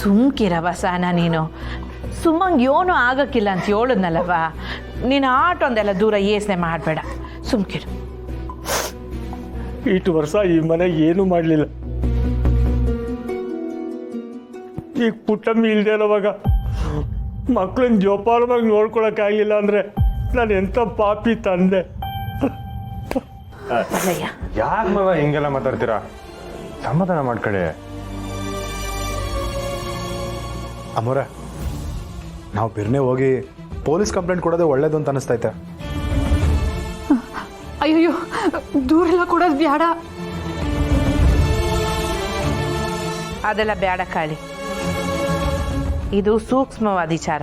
ಸುಮ್ಕಿರವ ಸಾನ ನೀನು ಸುಮ್ಮಂಗೆ ಏನೂ ಆಗಕ್ಕಿಲ್ಲ ಅಂತ ಹೇಳದ್ನಲ್ಲವ ನೀನು ಆಟೊಂದೆಲ್ಲ ದೂರ ಯೋಚನೆ ಮಾಡಬೇಡ ಸುಮ್ಕಿರು. ಇಷ್ಟು ವರ್ಷ ಈ ಮನೆ ಏನೂ ಮಾಡಲಿಲ್ಲ. ಈಗ ಪುಟ್ಟಮ್ಮಿ ಇಲ್ಲದೆ ಇರೋವಾಗ ಮಕ್ಕಳನ್ನ ಜೋಪಾನವಾಗಿ ನೋಡ್ಕೊಳಕ್ಕಾಗಲಿಲ್ಲ ಅಂದರೆ ನಾನು ಎಂಥ ಪಾಪಿ ತಂದೆ. ಯಾಕೆ ಮಗ ಹಿಂಗೆಲ್ಲ ಮಾತಾಡ್ತೀರಾ? ಸಮಾಧಾನ ಮಾಡ್ಕೊಳ್ಳಿ. ಅಮ್ಮೋರೆ, ನಾವು ಬಿರ್ನೆ ಹೋಗಿ ಪೊಲೀಸ್ ಕಂಪ್ಲೇಂಟ್ ಕೊಡೋದೇ ಒಳ್ಳೇದು ಅಂತ ಅನಿಸ್ತೈತೆ. ಅಯ್ಯೋ ದೂರೆಲ್ಲ ಕೊಡೋದು ಬೇಡ. ಅದೆಲ್ಲ ಬೇಡ ಕಾಳಿ, ಇದು ಸೂಕ್ಷ್ಮವಾದ ವಿಚಾರ.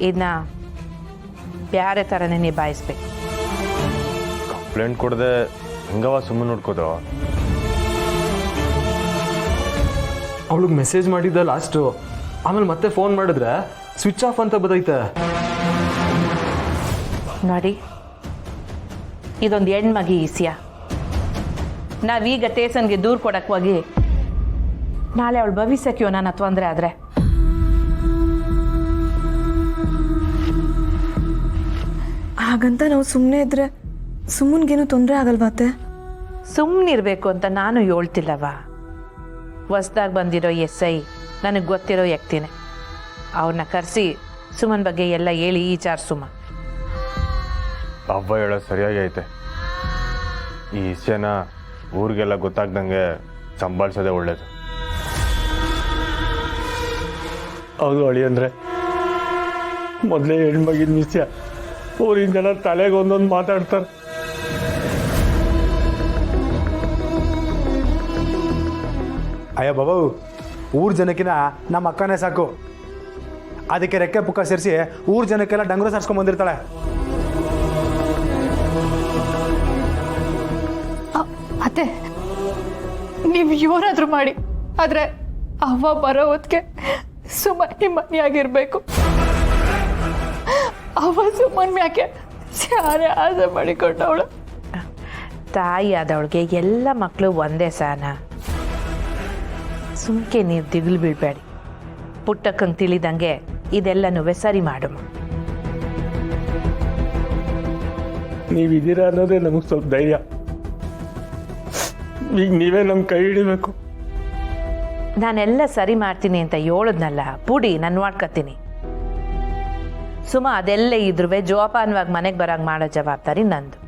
ಇದನ್ನ ಬ್ಯಾರೆ ಥರನೇ ನಿಭಾಯಿಸ್ಬೇಕು. ಕಂಪ್ಲೇಂಟ್ ಕೊಡದೆ ಹಂಗವ ಸುಮ್ಮನೆ ನೋಡ್ಕೋದು. ಅವಳಿಗೆ ಮೆಸೇಜ್ ಮಾಡಿದ್ದ ಲಾಸ್ಟು, ಆಮೇಲೆ ಮತ್ತೆ ಫೋನ್ ಮಾಡಿದ್ರೆ ಸ್ವಿಚ್ ಆಫ್ ಅಂತ ಬದೈತೆ. ನೋಡಿ, ಇದೊಂದು ಹೆಣ್ಮಗಿ ಈಸಿಯ. ನಾವೀಗ ತೇಸನ್ಗೆ ದೂರ ಕೊಡಕ್ಕೆ ಹೋಗಿ ನಾಳೆ ಅವಳ ಭವಿಷ್ಯಕ್ಕೆ ನನ್ನ ತೊಂದರೆ ಆದರೆ ಹಾಗಂತ ನಾವು ಸುಮ್ಮನೆ ಇದ್ರೆ ಸುಮ್ಮನ್ಗೇನು ತೊಂದರೆ ಆಗಲ್ವಾತೆ? ಸುಮ್ಮನಿರ್ಬೇಕು ಅಂತ ನಾನು ಹೇಳ್ತಿಲ್ಲವ. ಹೊಸ್ದಾಗಿ ಬಂದಿರೋ SI ನನಗೆ ಗೊತ್ತಿರೋ ವ್ಯಕ್ತಿನೇ. ಅವ್ರನ್ನ ಕರೆಸಿ ಸುಮನ್ ಬಗ್ಗೆ ಎಲ್ಲ ಹೇಳಿ ವಿಚಾರ ಸುಮ. ಹಬ್ಬ ಹೇಳೋದು ಸರಿಯಾಗಿ ಐತೆ. ಈ ವಿಷಯನ ಊರಿಗೆಲ್ಲ ಗೊತ್ತಾಗ್ದಂಗೆ ಸಂಭಾಳಿಸೋದೇ ಒಳ್ಳೇದು. ಹೌದು ಅಳಿ, ಅಂದರೆ ಮೊದಲೇ ಹೆಣ್ಮಗಿನ ವಿಷಯ ಊರಿನ ಜನ ತಲೆಗೆ ಒಂದೊಂದು ಮಾತಾಡ್ತಾರೆ. ಅಯ್ಯ ಬಾಬು, ಊರ್ ಜನಕ್ಕಿನ ನಮ್ಮ ಅಕ್ಕನೇ ಸಾಕು. ಅದಕ್ಕೆ ರೆಕ್ಕೆ ಪುಕ್ಕ ಸೇರಿಸಿ ಊರ್ ಜನಕ್ಕೆಲ್ಲ ಡಂಗುರ ಸಾರ್ಸ್ಕೊಂಡ್ ಬಂದಿರ್ತಾಳೆ. ಅತ್ತೆ, ನೀವು ಏನಾದರೂ ಮಾಡಿ, ಆದರೆ ಅವ್ವ ಬರೋ ಹೊತ್ತಿಗೆ ಸುಮ್ಮನೆ ನಿಮ್ಮ ಮನೆಯಾಗಿರ್ಬೇಕು. ಅವ್ವ ಸುಮ್ಮನೆ ಯಾಕೆ ಸಾರೆ ಆಸೆ ಮಾಡಿಕೊಂಡವಳು. ತಾಯಿ ಆದವಳಿಗೆ ಎಲ್ಲ ಮಕ್ಕಳು ಒಂದೇ ಸಾನ. ಸುಮ್ಕೆ ನೀವು ದಿಗಿಲು ಬೀಳ್ಬೇಡಿ. ಪುಟ್ಟಕ್ಕಂಗೆ ತಿಳಿದಂಗೆ ಇದೆಲ್ಲನೂ ಸರಿ ಮಾಡಮ್ಮ. ನೀವಿದ್ದೀರಾ ಅನ್ನೋದೇ ನಮಗೆ ಸ್ವಲ್ಪ ಧೈರ್ಯ. ಈಗ ನೀವೇ ನಮ್ಮ ಕೈ ಹಿಡಿಬೇಕು. ನಾನೆಲ್ಲ ಸರಿ ಮಾಡ್ತೀನಿ ಅಂತ ಹೇಳದ್ನಲ್ಲ, ಪುಡಿ ನಾನು ಮಾಡ್ಕೊತೀನಿ. ಸುಮ ಅದೆಲ್ಲ ಇದ್ರೂ ಜೋಪಾನವಾಗಿ ಮನೆಗೆ ಬರಂಗೆ ಮಾಡೋ ಜವಾಬ್ದಾರಿ ನಂದು.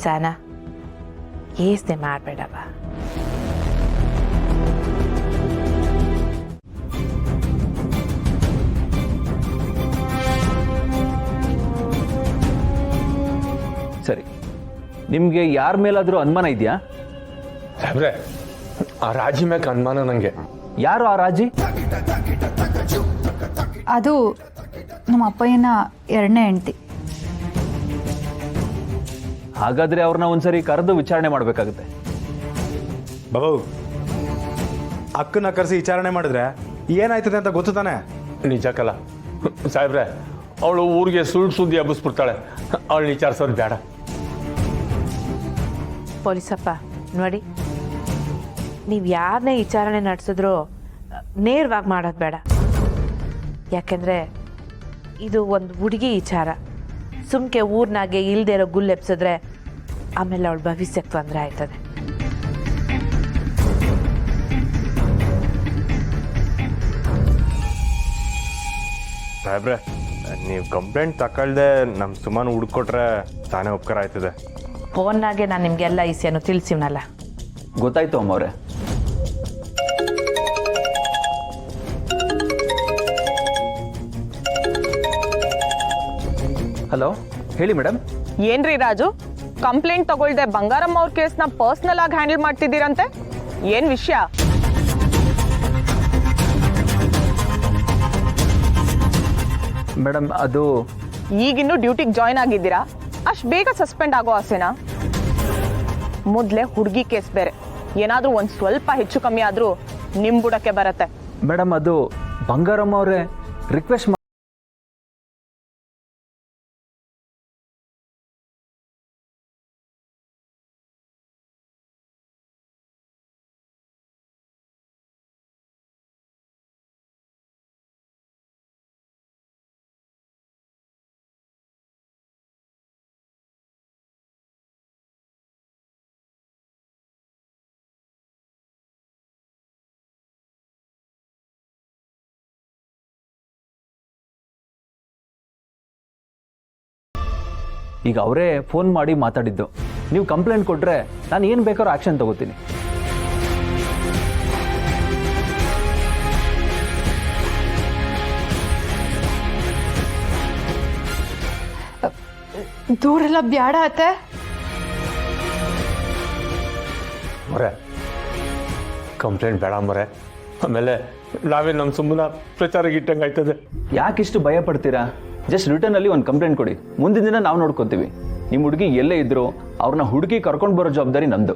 ಸಾನ, ಯೋಚನೆ ಮಾಡಬೇಡವ. ಸರಿ, ನಿಮಗೆ ಯಾರ ಮೇಲಾದರೂ ಅನುಮಾನ ಇದೆಯಾ? ಸಾಹೇಬ್ರೆ, ಆ ರಾಜಿ ಮ್ಯಾಕ್ ಅನುಮಾನ ನನಗೆ. ಯಾರು ಆ ರಾಜಿ? ಅದು ನಮ್ಮ ಅಪ್ಪಯ್ಯನ ಎರಡನೇ ಹೆಂಡತಿ. ಹಾಗಾದ್ರೆ ಅವ್ರನ್ನ ಒಂದ್ಸರಿ ಕರೆದು ವಿಚಾರಣೆ ಮಾಡಬೇಕಾಗುತ್ತೆ. ಬಾಬು, ಅಕ್ಕನ ಕರೆಸಿ ವಿಚಾರಣೆ ಮಾಡಿದ್ರೆ ಏನಾಯ್ತದೆ ಅಂತ ಗೊತ್ತು ತಾನೆ? ನಿಜ ಕಲ ಸಾಹೇಬ್ರೆ, ಅವಳು ಊರಿಗೆ ಸುಳ್ಳು ಸುದ್ದಿ ಹಬ್ಬಿಸ್ಬಿಡ್ತಾಳೆ. ಅವಳು ವಿಚಾರಿಸೋದು ಬೇಡ. ಪೊಲೀಸಪ್ಪ ನೋಡಿ, ನೀವು ಯಾರನ್ನೇ ವಿಚಾರಣೆ ನಡೆಸಿದ್ರು ನೇರವಾಗಿ ಮಾಡೋದು ಬೇಡ. ಯಾಕೆಂದರೆ ಇದು ಒಂದು ಹುಡುಗಿ ವಿಚಾರ. ಸುಮ್ಕೆ ಊರ್ನಾಗೆ ಇಲ್ಲದೆ ಇರೋ ಗುಲ್ಲೆಪ್ಸಿದ್ರೆ ಆಮೇಲೆ ಅವಳ ಭವಿಷ್ಯಕ್ಕೆ ತೊಂದರೆ ಆಯ್ತದೆ. ಸಾಹೇಬ್ರೆ, ನೀವು ಕಂಪ್ಲೇಂಟ್ ತಗೊಳ್ದೆ ನಮ್ಮ ಸುಮಾನು ಹುಡ್ಕೊಟ್ರೆ ತಾನೇ ಉಪಕಾರ ಆಯ್ತದೆ. ಫೋನ್ನಾಗೆ ನಾನು ನಿಮಗೆಲ್ಲ ವಿಷಯನೂ ತಿಳಿಸಿವ್ನಲ್ಲ. ಗೊತ್ತಾಯ್ತು ಅಮ್ಮವ್ರೆ. ಹಲೋ, ಹೇಳಿ ಮೇಡಮ್. ಏನ್ರಿ ರಾಜು, ಕಂಪ್ಲೇಂಟ್ ತಗೊಳ್ದೆ ಬಂಗಾರಮ್ಮ ಅವ್ರ ಕೇಸ್ನ ಪರ್ಸ್ನಲ್ ಆಗಿ ಹ್ಯಾಂಡಲ್ ಮಾಡ್ತಿದ್ದೀರಂತೆ, ಏನ್ ವಿಷಯ? ಮೇಡಮ್, ಅದು ಈಗಿನ್ನೂ ಡ್ಯೂಟಿಗೆ ಜಾಯ್ನ್ ಆಗಿದ್ದೀರಾ? ಅಷ್ಟು ಬೇಗ ಸಸ್ಪೆಂಡ್ ಆಗೋ ಆಸೆನಾ? ಮೊದಲೇ ಹುಡುಗಿ ಕೇಸ್ ಬೇರೆ, ಏನಾದರೂ ಒಂದು ಸ್ವಲ್ಪ ಹೆಚ್ಚು ಕಮ್ಮಿ ಆದರೂ ನಿಮ್ಮ ಬುಡಕ್ಕೆ ಬರತ್ತೆ. ಮೇಡಮ್, ಅದು ಬಂಗಾರಮ್ಮ ಅವರೇ ರಿಕ್ವೆಸ್ಟ್ ಈಗ ಅವರೇ ಫೋನ್ ಮಾಡಿ ಮಾತಾಡಿದ್ದು. ನೀವು ಕಂಪ್ಲೇಂಟ್ ಕೊಟ್ಟರೆ ನಾನು ಏನು ಬೇಕಾದ್ರೂ ಆ್ಯಕ್ಷನ್ ತಗೋತೀನಿ. ದೂರೆಲ್ಲ ಬ್ಯಾಡ ಅತ್ತೆ. ಮೊರೆ ಕಂಪ್ಲೇಂಟ್ ಬೇಡ ಮೊರೆ. ಆಮೇಲೆ ನಾವೇ ನಮ್ಮ ಸುಮ್ಮನ ಪ್ರಚಾರಕ್ಕೆ ಇಟ್ಟಂಗೆ ಆಯ್ತದೆ. ಯಾಕಿಷ್ಟು ಭಯ ಪಡ್ತೀರಾ? ಜಸ್ಟ್ ರಿಟರ್ನಲ್ಲಿ ಒಂದು ಕಂಪ್ಲೇಂಟ್ ಕೊಡಿ, ಮುಂದಿನ ದಿನ ನಾವು ನೋಡ್ಕೊತೀವಿ. ನಿಮ್ಮ ಹುಡುಗಿ ಎಲ್ಲೇ ಇದ್ರು ಅವ್ರನ್ನ ಹುಡುಗಿ ಕರ್ಕೊಂಡು ಬರೋ ಜವಾಬ್ದಾರಿ ನಂದು.